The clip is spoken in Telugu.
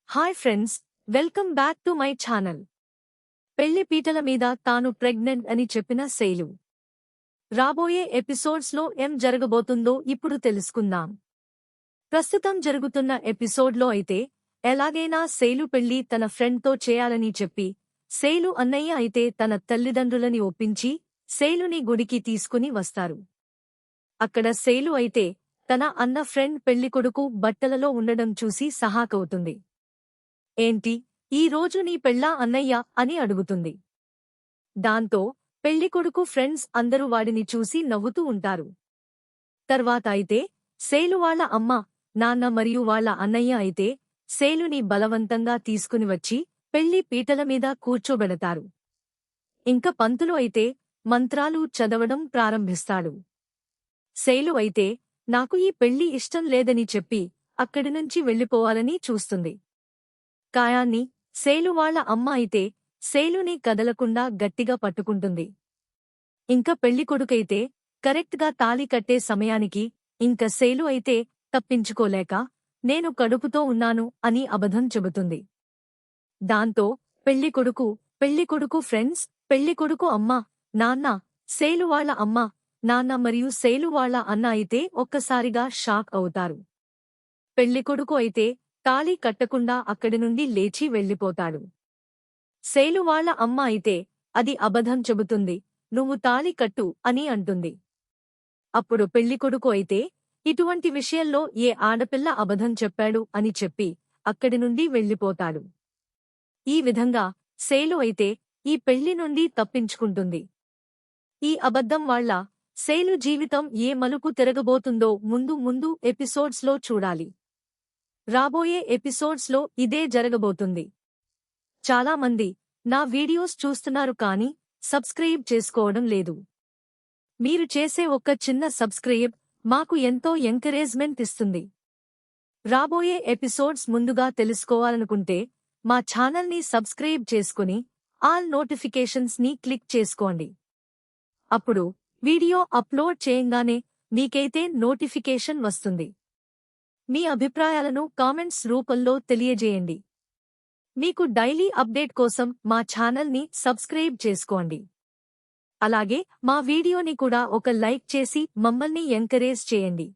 Hi friends, welcome back to my channel. పెళ్లి పీటల మీద తాను ప్రెగ్నెంట్ అని చెప్పిన శైలు. రాబోయే ఎపిసోడ్స్లో ఏం జరగబోతుందో ఇప్పుడు తెలుసుకుందాం. ప్రస్తుతం జరుగుతున్న ఎపిసోడ్లో అయితే ఎలాగైనా శైలు పెళ్లి తన ఫ్రెండ్తో చేయాలని చెప్పి శైలు అన్నయ్య అయితే తన తల్లిదండ్రులని ఒప్పించి శైలుని గుడికి తీసుకుని వస్తారు. అక్కడ శైలు అయితే తన అన్న ఫ్రెండ్ పెళ్లికొడుకు బట్టలలో ఉండడం చూసి సహాకవుతుంది. ఏంటి, ఈ రోజు నీ పెళ్ళా అన్నయ్య అని అడుగుతుంది. దాంతో పెళ్లికొడుకు ఫ్రెండ్స్ అందరూ వాడిని చూసి నవ్వుతూ ఉంటారు. తర్వాత అయితే శైలు వాళ్ళ అమ్మ, నాన్న మరియు వాళ్ళ అన్నయ్య అయితే శైలుని బలవంతంగా తీసుకుని వచ్చి పెళ్లి పీటల మీద కూర్చోబెడతారు. ఇంక పంతులు అయితే మంత్రాలు చదవడం ప్రారంభిస్తాడు. శైలు అయితే నాకు ఈ పెళ్లి ఇష్టం లేదని చెప్పి అక్కడినుంచి వెళ్ళిపోవాలని చూస్తుంది. కాయాన్ని శైలు వాళ్ళ అమ్మ అయితే శైలుని కదలకుండా గట్టిగా పట్టుకుంటుంది. ఇంక పెళ్లికొడుకైతే కరెక్ట్గా తాళి కట్టే సమయానికి ఇంక శైలు అయితే తప్పించుకోలేక నేను కడుపుతో ఉన్నాను అని అబద్ధం చెబుతుంది. దాంతో పెళ్లికొడుకు ఫ్రెండ్స్, పెళ్లికొడుకు అమ్మ, నాన్న, శైలు వాళ్ళ అమ్మ, నాన్న మరియు శైలు వాళ్ళ అన్న అయితే ఒక్కసారిగా షాక్ అవుతారు. పెళ్లికొడుకు అయితే తాళి కట్టకుండా అక్కడి నుండి లేచి వెళ్ళిపోతాడు. శైలు వాళ్ళ అమ్మ అయితే అది అబద్ధం చెబుతుంది, నువ్వు తాళి కట్టు అని అంటుంది. అప్పుడు పెళ్లికొడుకు అయితే ఇటువంటి విషయంలో ఏ ఆడపిల్ల అబద్ధం చెప్పాడు అని చెప్పి అక్కడి నుండి వెళ్ళిపోతాడు. ఈ విధంగా శైలు అయితే ఈ పెళ్లి నుండి తప్పించుకుంటుంది. ఈ అబద్ధం వాళ్ళ శైలు జీవితం ఏ మలుపు తిరగబోతుందో ముందు ఎపిసోడ్స్లో చూడాలి. రాబోయే ఎపిసోడ్స్లో ఇదే జరగబోతుంది. చాలామంది నా వీడియోస్ చూస్తున్నారు కానీ సబ్స్క్రైబ్ చేసుకోవడం లేదు. మీరు చేసే ఒక్క చిన్న సబ్స్క్రైబ్ మాకు ఎంతో ఎంకరేజ్మెంట్ ఇస్తుంది. రాబోయే ఎపిసోడ్స్ ముందుగా తెలుసుకోవాలనుకుంటే మా ఛానల్ని సబ్స్క్రైబ్ చేసుకుని ఆల్ నోటిఫికేషన్స్ని క్లిక్ చేసుకోండి. అప్పుడు వీడియో అప్లోడ్ చేయంగానే మీకైతే నోటిఫికేషన్ వస్తుంది. మీ అభిప్రాయాలను కామెంట్స్ రూపంలో తెలియజేయండి. మీకు డైలీ అప్డేట్ కోసం మా ఛానల్ని సబ్స్క్రైబ్ చేసుకోండి. అలాగే మా వీడియోని కూడా ఒక లైక్ చేసి మమ్మల్ని ఎంకరేజ్ చేయండి.